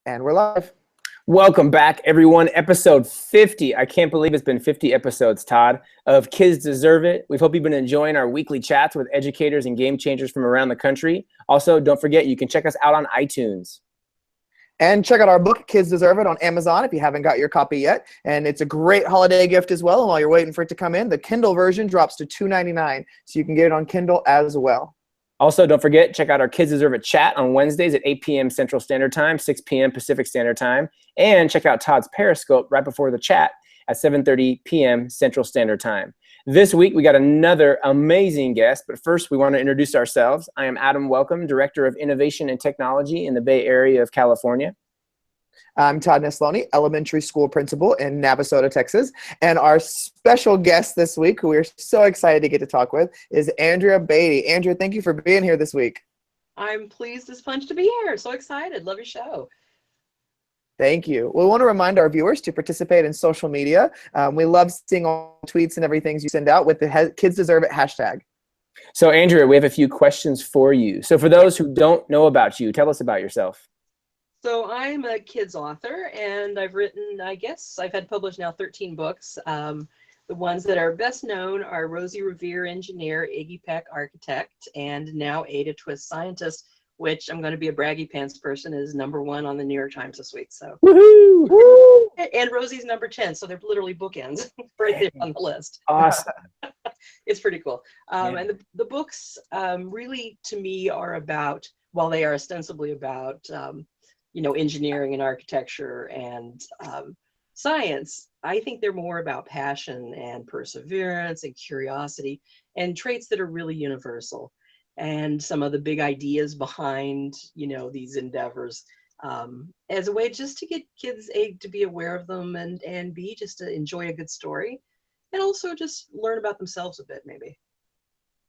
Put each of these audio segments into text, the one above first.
And we're live. Welcome back, everyone. Episode 50. I can't believe it's been 50 episodes, Todd, of Kids Deserve It. We hope you've been enjoying our weekly chats with educators and game changers from around the country. Also, don't forget, you can check us out on iTunes. And check out our book, Kids Deserve It, on Amazon if you haven't got your copy yet. And it's a great holiday gift as well. And while you're waiting for it to come in, the Kindle version drops to $2.99. So you can get it on Kindle as well. Also, don't forget, check out our Kids Deserve It chat on Wednesdays at 8 p.m. Central Standard Time, 6 p.m. Pacific Standard Time. And check out Todd's Periscope right before the chat at 7:30 p.m. Central Standard Time. This week, we got another amazing guest. But first, we want to introduce ourselves. I am Adam Welcome, Director of Innovation and Technology in the Bay Area of California. I'm Todd Nesloni, elementary school principal in Navasota, Texas. And our special guest this week, who we're so excited to get to talk with, is Andrea Beaty. Andrea, thank you for being here this week. I'm pleased as punch to be here. So excited. Love your show. Thank you. We want to remind our viewers to participate in social media. We love seeing all the tweets and everything you send out with the Kids Deserve It hashtag. So, Andrea, we have a few questions for you. So for those who don't know about you, tell us about yourself. So I'm a kids author, and I've written, I've had published now 13 books. The ones that are best known are Rosie Revere, Engineer, Iggy Peck, Architect, and now Ada Twist, Scientist, which I'm going to be a braggy pants person, is #1 on the New York Times this week. So, Woohoo! And Rosie's number 10, so they're literally bookends right there on the list. Awesome. It's pretty cool. And the books really, to me, are about, while they are ostensibly about engineering and architecture and science, I think they're more about passion and perseverance and curiosity and traits that are really universal. And some of the big ideas behind, these endeavors as a way just to get kids, A, to be aware of them, and B, just to enjoy a good story, and also just learn about themselves a bit, maybe.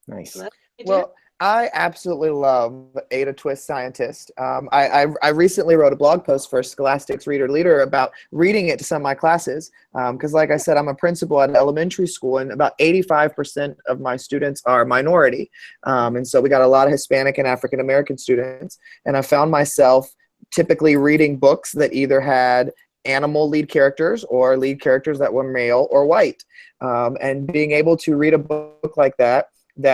Nice. So Well, I absolutely love Ada Twist, Scientist. I recently wrote a blog post for Scholastic's Reader Leader about reading it to some of my classes because, like I said, I'm a principal at an elementary school, and about 85% of my students are minority. And so we got a lot of Hispanic and African American students. And I found myself typically reading books that either had animal lead characters or lead characters that were male or white. And being able to read a book like that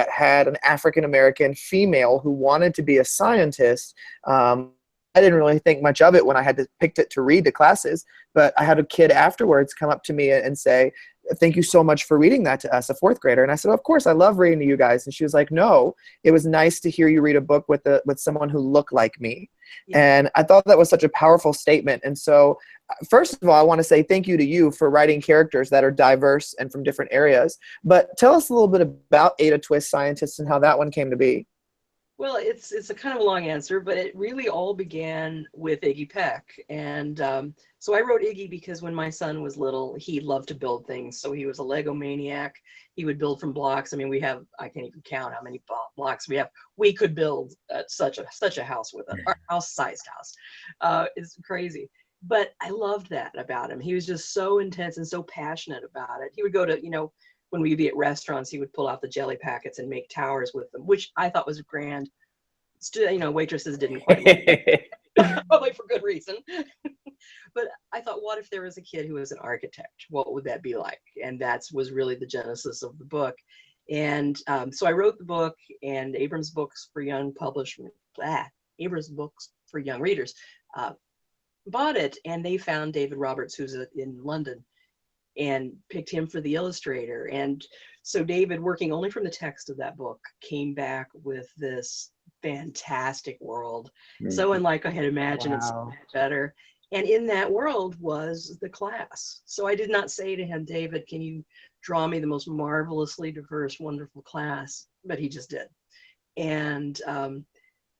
had an African-American female who wanted to be a scientist. I didn't really think much of it when I had picked it to read to classes, but I had a kid afterwards come up to me and say, "Thank you so much for reading that to us," a fourth grader. And I said, "Of course, I love reading to you guys." And she was like, "No, it was nice to hear you read a book with someone who looked like me." Yeah. And I thought that was such a powerful statement. And so first of all, I want to say thank you to you for writing characters that are diverse and from different areas. But tell us a little bit about Ada Twist, Scientist, and how that one came to be. Well, it's a kind of a long answer, but it really all began with Iggy Peck. And so I wrote Iggy because when my son was little, he loved to build things. So he was a Lego maniac. He would build from blocks. I mean, I can't even count how many blocks we have. We could build such a house with our house-sized house. It's crazy. But I loved that about him. He was just so intense and so passionate about it. He would go to, when we'd be at restaurants, he would pull out the jelly packets and make towers with them, which I thought was grand. Waitresses didn't quite like it, probably for good reason. But I thought, what if there was a kid who was an architect? What would that be like? And that was really the genesis of the book. And so I wrote the book, and Abrams Books for Young Abrams Books for Young Readers bought it, and they found David Roberts, who's in London, and picked him for the illustrator. And so David, working only from the text of that book, came back with this fantastic world. So unlike I had imagined. Wow. It's so much better. And in that world was the class. So I did not say to him, "David, can you draw me the most marvelously diverse, wonderful class?" But he just did. And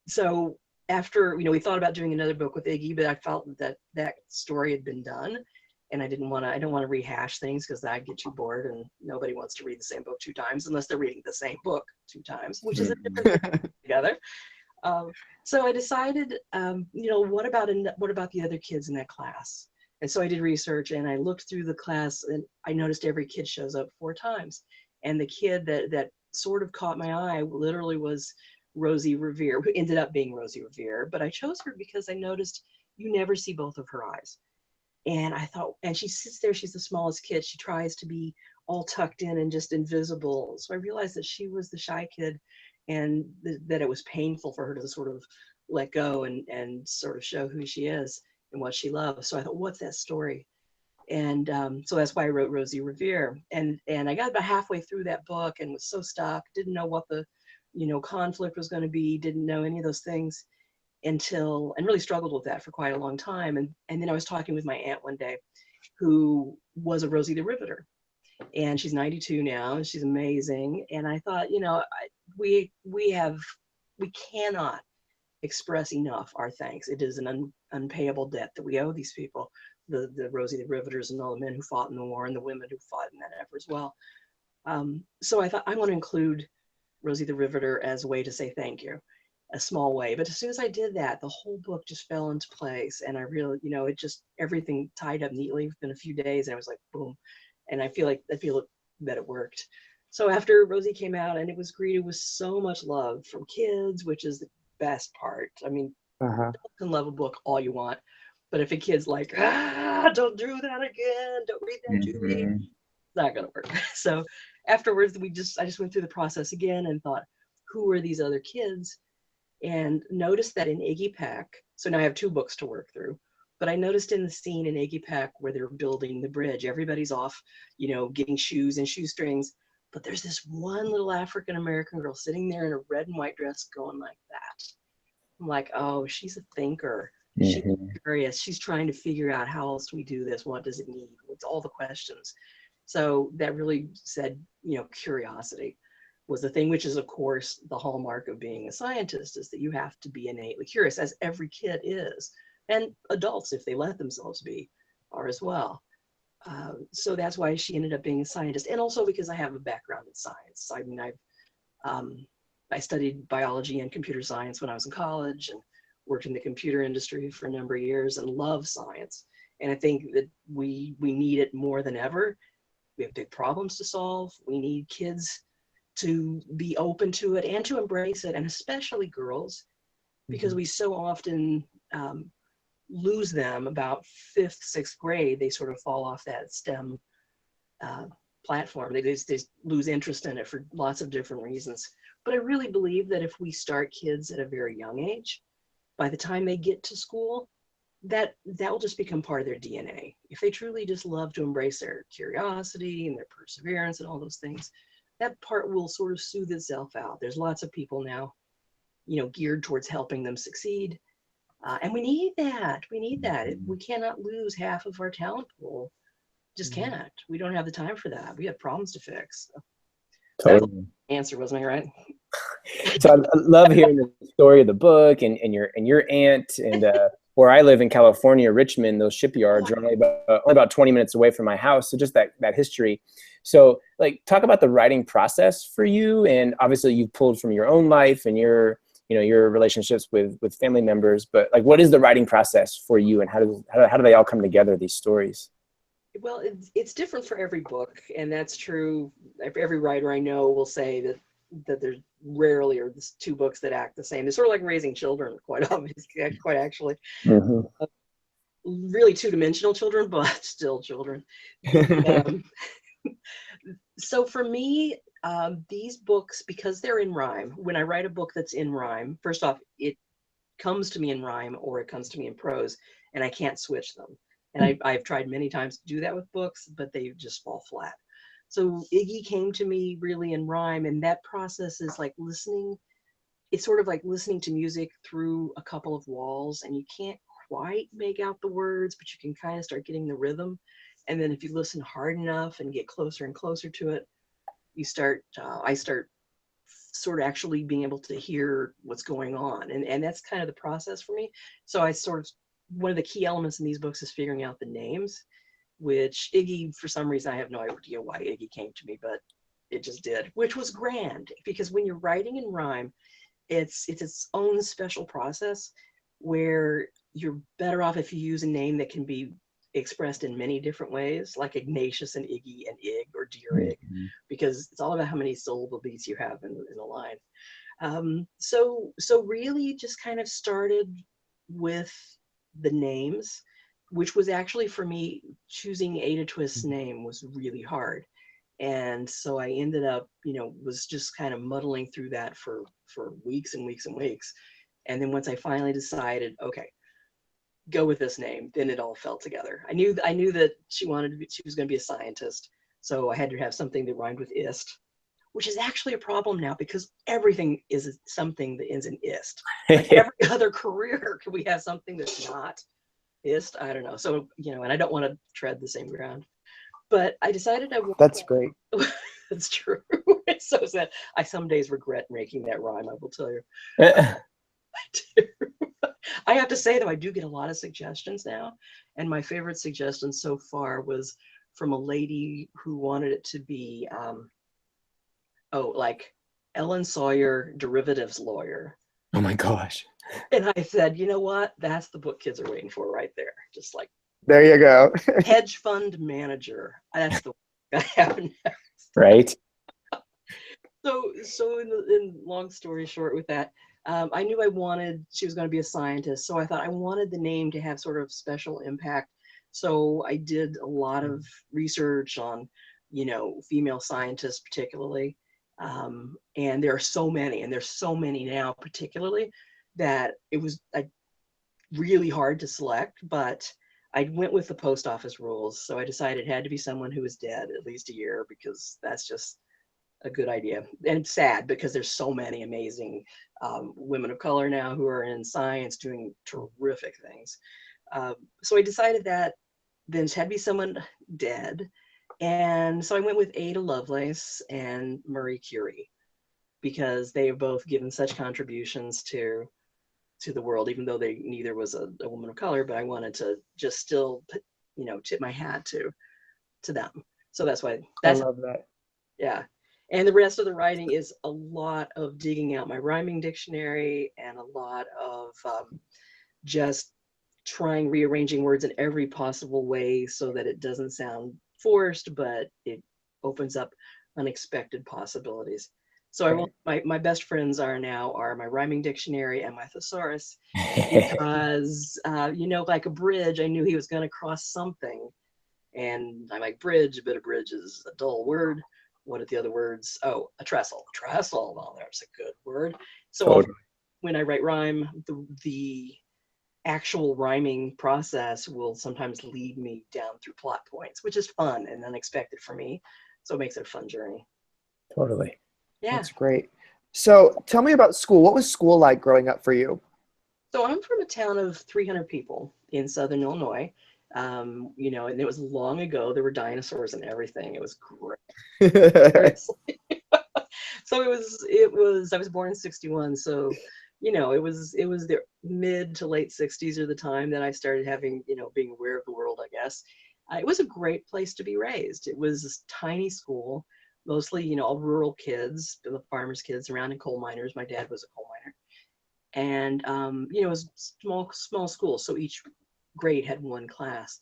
so after, we thought about doing another book with Iggy, but I felt that story had been done. And I don't want to rehash things because I'd get too bored, and nobody wants to read the same book 2 times unless they're reading the same book 2 times, which is a different thing together. So I decided, what about the other kids in that class? And so I did research, and I looked through the class, and I noticed every kid shows up 4 times. And the kid that sort of caught my eye literally was Rosie Revere, who ended up being Rosie Revere. But I chose her because I noticed you never see both of her eyes. And I thought, and she sits there, she's the smallest kid. She tries to be all tucked in and just invisible. So I realized that she was the shy kid, and that it was painful for her to sort of let go and sort of show who she is and what she loves. So I thought, what's that story? And so that's why I wrote Rosie Revere. And I got about halfway through that book and was so stuck, didn't know what the, conflict was going to be, didn't know any of those things and really struggled with that for quite a long time. And then I was talking with my aunt one day, who was a Rosie the Riveter, and she's 92 now, and she's amazing. And I thought, we cannot express enough our thanks. It is an unpayable debt that we owe these people, the Rosie the Riveters, and all the men who fought in the war and the women who fought in that effort as well. So I thought I want to include Rosie the Riveter as a way to say thank you, a small way. But as soon as I did that, the whole book just fell into place, and I really, it just, everything tied up neatly within a few days, and I was like, boom. And I feel that it worked. So after Rosie came out, and it was greeted with so much love from kids, which is the best part. I mean, Uh-huh. you can love a book all you want, but if a kid's like, don't do that again, don't read that to me, it's not gonna work. So afterwards, I just went through the process again and thought, who are these other kids? And noticed that in Iggy Peck, so now I have 2 books to work through, but I noticed in the scene in Iggy Peck where they're building the bridge, everybody's off, getting shoes and shoestrings, but there's this one little African-American girl sitting there in a red and white dress going like that. I'm like, oh, she's a thinker. She's curious. She's trying to figure out, how else do we do this? What does it need? What's all the questions? So that really said, curiosity was the thing, which is, of course, the hallmark of being a scientist, is that you have to be innately curious, as every kid is. And adults, if they let themselves be, are as well. So that's why she ended up being a scientist. And also because I have a background in science. I mean, I studied biology and computer science when I was in college, and worked in the computer industry for a number of years, and love science. And I think that we need it more than ever. We have big problems to solve. We need kids to be open to it and to embrace it, and especially girls, because we so often lose them about 5th, 6th grade. They sort of fall off that STEM platform. They just lose interest in it for lots of different reasons. But I really believe that if we start kids at a very young age, by the time they get to school, that will just become part of their DNA. If they truly just love to embrace their curiosity and their perseverance and all those things, that part will sort of soothe itself out. There's lots of people now, geared towards helping them succeed. And we need that. We need that. We cannot lose half of our talent pool. Just can't. We don't have the time for that. We have problems to fix. So that was the answer, wasn't it, right? So I love hearing the story of the book and your aunt, and where I live in California, Richmond, those shipyards are only about 20 minutes away from my house. So just that history. So like, talk about the writing process for you. And obviously you've pulled from your own life and your relationships with family members, but like, what is the writing process for you, and how do they all come together, these stories? Well, it's different for every book, and that's true. Every writer I know will say that there's rarely are 2 books that act the same. It's sort of like raising children, quite obviously, quite actually. Really 2-dimensional children, but still children. So for me, these books, because they're in rhyme, when I write a book that's in rhyme, first off, it comes to me in rhyme or it comes to me in prose, and I can't switch them. And I've tried many times to do that with books, but they just fall flat. So Iggy came to me really in rhyme, and that process is like listening. It's sort of like listening to music through a couple of walls, and you can't quite make out the words, but you can kind of start getting the rhythm. And then if you listen hard enough and get closer and closer to it, I start sort of actually being able to hear what's going on. And that's kind of the process for me. So one of the key elements in these books is figuring out the names, which Iggy, for some reason, I have no idea why Iggy came to me, but it just did, which was grand, because when you're writing in rhyme, it's its own special process where you're better off if you use a name that can be expressed in many different ways, like Ignatius and Iggy and Ig or Dear Ig, because it's all about how many syllable beats you have in a line. So really just kind of started with the names, which was actually for me, choosing Ada Twist's name was really hard. And so I ended up, was just kind of muddling through that for weeks and weeks and weeks. And then once I finally decided, okay, go with this name, then it all fell together. I knew that she was going to be a scientist. So I had to have something that rhymed with ist, which is actually a problem now because everything is something that ends in ist. Like every other career, could we have something that's not ist? I don't know. So, and I don't want to tread the same ground. But I decided I wanted. That's great. That's true. It's so sad. I some days regret making that rhyme, I will tell you. I do. I have to say, though, I do get a lot of suggestions now. And my favorite suggestion so far was from a lady who wanted it to be, like Ellen Sawyer, derivatives lawyer. Oh my gosh. And I said, you know what? That's the book kids are waiting for right there. Just like, there you go. hedge fund manager. That's the one I have next. Right. So in long story short with that, I knew she was going to be a scientist. So I thought I wanted the name to have sort of special impact. So I did a lot of research on, female scientists particularly. And there are so many, and there's so many now particularly, that it was really hard to select, but I went with the post office rules. So I decided it had to be someone who was dead at least a year, because that's just a good idea. And it's sad because there's so many amazing women of color now who are in science doing terrific things. So I decided that then it had to be someone dead. And so I went with Ada Lovelace and Marie Curie, because they have both given such contributions to the world, even though they neither was a woman of color, but I wanted to just still, tip my hat to them. So that's why I love that. Yeah. And the rest of the writing is a lot of digging out my rhyming dictionary and a lot of just rearranging words in every possible way so that it doesn't sound forced, but it opens up unexpected possibilities. So my best friends are my rhyming dictionary and my thesaurus, because like a bridge, I knew he was going to cross something, and I'm like, bridge, but a bridge is a dull word. What are the other words? Oh, a trestle. Trestle. Well, there's a good word. So totally. When I write rhyme, the actual rhyming process will sometimes lead me down through plot points, which is fun and unexpected for me. So it makes it a fun journey. Totally. Yeah. That's great. So tell me about school. What was school like growing up for you? So I'm from a town of 300 people in Southern Illinois. And it was long ago. There were dinosaurs and everything. It was great. So it was, I was born in 61. So, it was the mid to late 60s are the time that I started having, being aware of the world, I guess. It was a great place to be raised. It was this tiny school, mostly, all rural kids, the farmers' kids around, and coal miners. My dad was a coal miner. And, it was small school. So each grade had one class.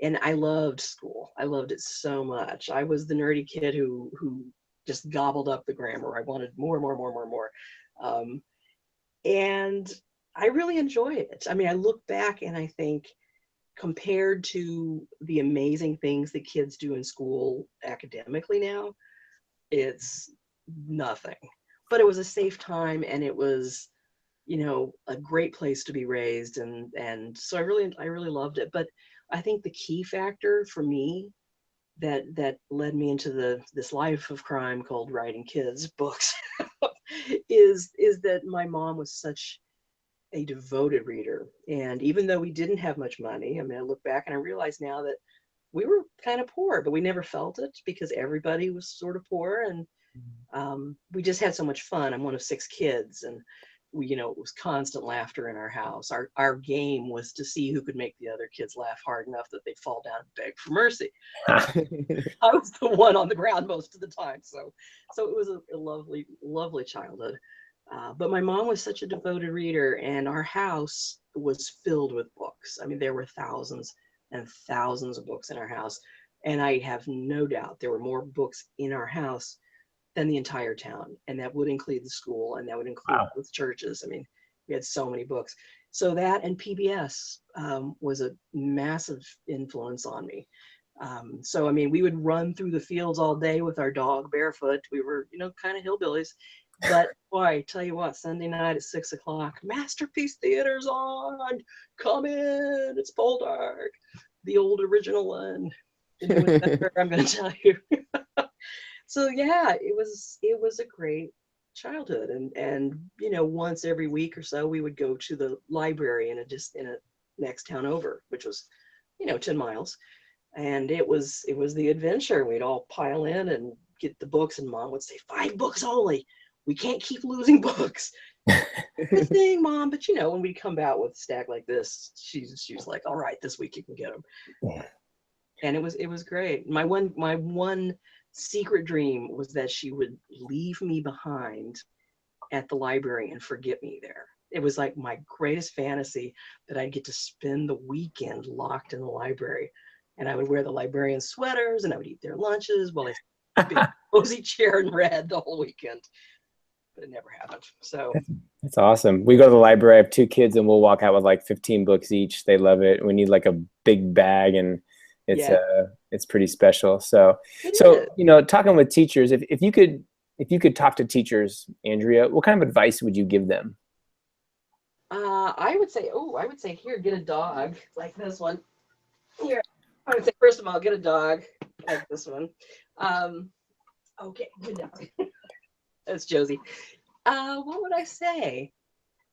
And I loved school. I loved it so much. I was the nerdy kid who just gobbled up the grammar. I wanted more. And I really enjoyed it. I mean, I look back and I think, compared to the amazing things that kids do in school academically now, it's nothing. But it was a safe time, and it was, a great place to be raised. And so I really loved it. But I think the key factor for me that led me into this life of crime called writing kids books is that my mom was such a devoted reader. And even though we didn't have much money, I mean, I look back and I realize now that we were kind of poor, but we never felt it because everybody was sort of poor. And we just had so much fun. I'm one of 6 kids, and it was constant laughter in our house. Our game was to see who could make the other kids laugh hard enough that they'd fall down and beg for mercy. I was the one on the ground most of the time. So it was a lovely, lovely childhood. But my mom was such a devoted reader, and our house was filled with books. I mean, there were thousands and thousands of books in our house. And I have no doubt there were more books in our house than the entire town. And that would include the school, and that would include both churches. I mean, we had so many books. So that and PBS was a massive influence on me. So, I mean, we would run through the fields all day with our dog barefoot. We were, you know, kind of hillbillies. But boy, I tell you what, Sunday night at 6 o'clock, Masterpiece Theater's on. Come in, it's Poldark, the old original one. It was better, I'm going to tell you. So yeah, it was a great childhood, and you know, once every week or so, we would go to the library in a next town over, which was, you know, 10 miles, and it was the adventure. We'd all pile in and get the books, and Mom would say, 5 books only. We can't keep losing books. Good thing, Mom. But you know, when we come out with a stack like this, she's like, all right, this week you can get them. And it was great. My one secret dream was that she would leave me behind at the library and forget me there. It was like my greatest fantasy that I'd get to spend the weekend locked in the library, and I would wear the librarian sweaters and I would eat their lunches while they sat in a big cozy chair and read the whole weekend. But it never happened. So That's awesome. We go to the library. I have 2 kids, and we'll walk out with like 15 books each. They love it. We need like a big bag, and it's pretty special. So you know, talking with teachers, if you could talk to teachers, Andrea, what kind of advice would you give them? I would say, here, get a dog like this one. Here, I would say, first of all, get a dog like this one. Okay, good dog. That's Josie. What would I say?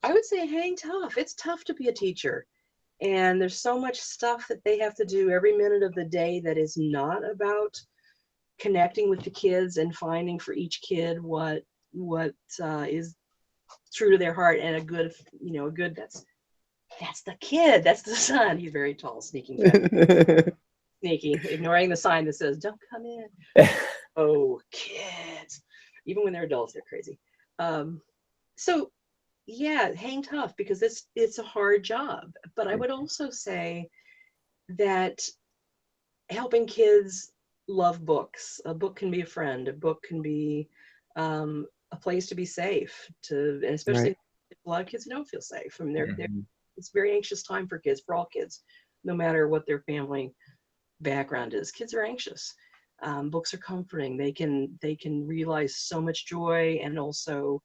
I would say hang tough. It's tough to be a teacher. And there's so much stuff that they have to do every minute of the day that is not about connecting with the kids and finding for each kid what is true to their heart, and that's the kid, that's the son. He's very tall, sneaking sneaky, ignoring the sign that says don't come in. Oh, kids, even when they're adults, they're crazy. So yeah, hang tough, because it's a hard job. But I would also say that helping kids love books. A book can be a friend. A book can be a place to be safe. And especially if a lot of kids don't feel safe. I mean, it's a very anxious time for kids, for all kids, no matter what their family background is. Kids are anxious. Books are comforting. They can realize so much joy, and also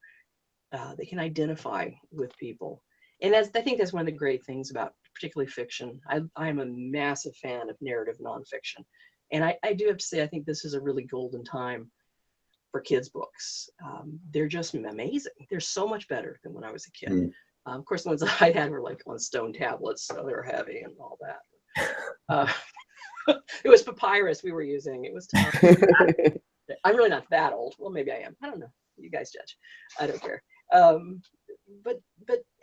they can identify with people. And I think that's one of the great things about particularly fiction. I'm a massive fan of narrative nonfiction. And I do have to say, I think this is a really golden time for kids' books. They're just amazing. They're so much better than when I was a kid. Of course, the ones I had were like on stone tablets, so they were heavy and all that. It was papyrus we were using. It was tough. I'm really not that old. Well, maybe I am. I don't know. You guys judge. I don't care. But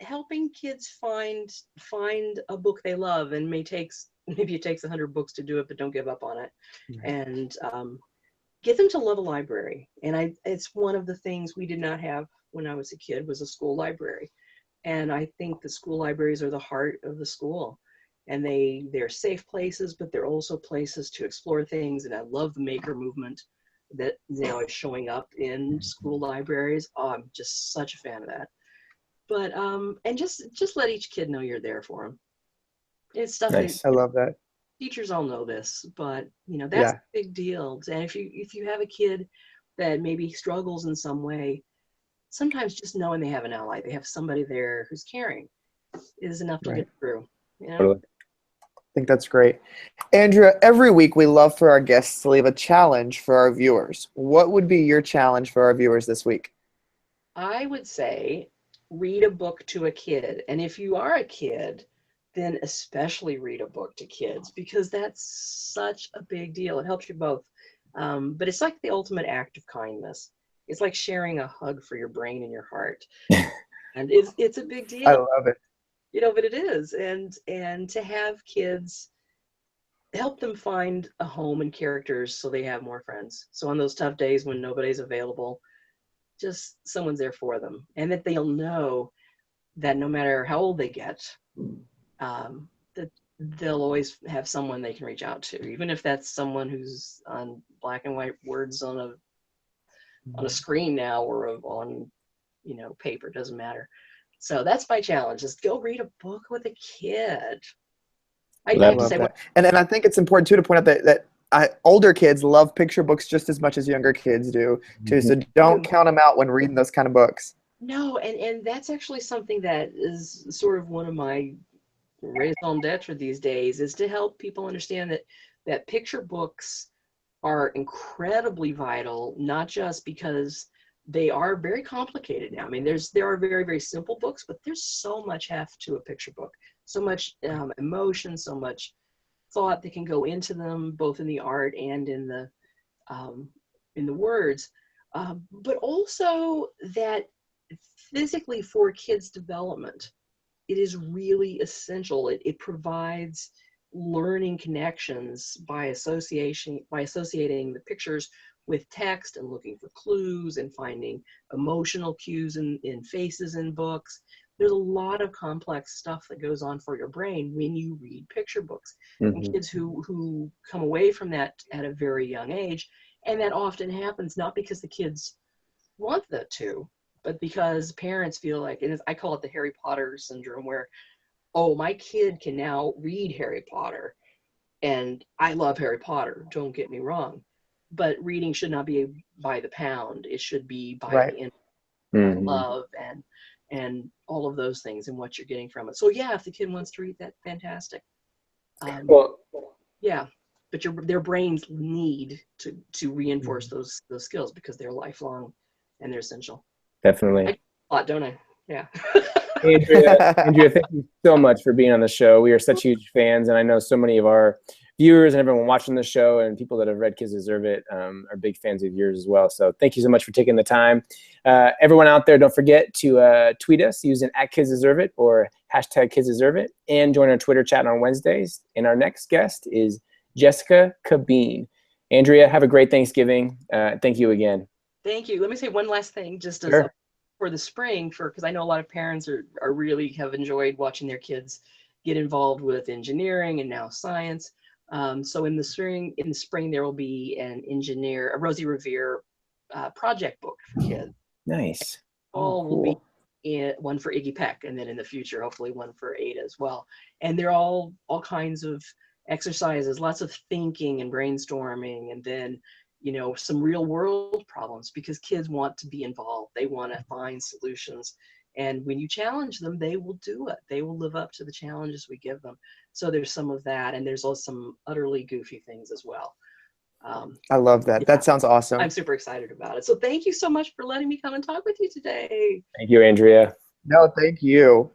helping kids find a book they love, and maybe it takes 100 books to do it, but don't give up on it. And get them to love a library. And it's one of the things we did not have when I was a kid, was a school library. And I think the school libraries are the heart of the school. And they're safe places, but they're also places to explore things. And I love the maker movement that now is showing up in school libraries. Oh, I'm just such a fan of that. But and just let each kid know you're there for them. It's stuff Nice. that I love that. teachers all know this, but you know, that's a big deal. And if you have a kid that maybe struggles in some way, sometimes just knowing they have an ally, they have somebody there who's caring, is enough to get through. You know? Totally. I think that's great. Andrea, every week we love for our guests to leave a challenge for our viewers. What would be your challenge for our viewers this week? I would say read a book to a kid. And if you are a kid, then especially read a book to kids, because that's such a big deal. It helps you both. But it's like the ultimate act of kindness. It's like sharing a hug for your brain and your heart. And it's a big deal. I love it. You know, but it is. And to have kids, help them find a home and characters so they have more friends. So on those tough days when nobody's available, just someone's there for them. And that they'll know that no matter how old they get, that they'll always have someone they can reach out to, even if that's someone who's on black and white words on a screen now, or on paper, doesn't matter. So that's my challenge, is go read a book with a kid. I I have to love say, that. And I think it's important too to point out that older kids love picture books just as much as younger kids do too. So don't count them out when reading those kind of books. no, and that's actually something that is sort of one of my raison d'etre these days, is to help people understand that picture books are incredibly vital, not just because they are very complicated now. I mean, there are very, very simple books, but there's so much heft to a picture book, so much emotion, so much thought that can go into them, both in the art and in the words, but also that physically for kids' development, it is really essential. It provides learning connections by associating the pictures with text and looking for clues and finding emotional cues in faces in books. There's a lot of complex stuff that goes on for your brain when you read picture books. And kids who come away from that at a very young age, and that often happens not because the kids want that to, but because parents feel like, and I call it the Harry Potter syndrome, where, oh, my kid can now read Harry Potter, and I love Harry Potter, don't get me wrong, but reading should not be by the pound. It should be by the by love and all of those things and what you're getting from it. So yeah, if the kid wants to read that, fantastic. Well, yeah, but their brains need to reinforce those skills, because they're lifelong and they're essential. definitely. I do a lot, don't I? Yeah. Andrea, thank you so much for being on the show. We are such huge fans, and I know so many of our viewers and everyone watching the show and people that have read Kids Deserve It are big fans of yours as well. So thank you so much for taking the time. Everyone out there, don't forget to tweet us using @KidsDeserveIt or #KidsDeserveIt, and join our Twitter chat on Wednesdays. And our next guest is Jessica Cabine. Andrea, have a great Thanksgiving. Thank you again. Thank you. Let me say one last thing, just as Sure. for the spring, because I know a lot of parents are really have enjoyed watching their kids get involved with engineering and now science. So in the spring there will be a Rosie Revere project book for kids. Nice. All will be one for Iggy Peck, and then in the future, hopefully one for Ada as well. And they're all kinds of exercises, lots of thinking and brainstorming, and then some real world problems, because kids want to be involved. They want to find solutions. And when you challenge them, they will do it. They will live up to the challenges we give them. So there's some of that. And there's also some utterly goofy things as well. I love that. Yeah, that sounds awesome. I'm super excited about it. So thank you so much for letting me come and talk with you today. Thank you, Andrea. No, thank you.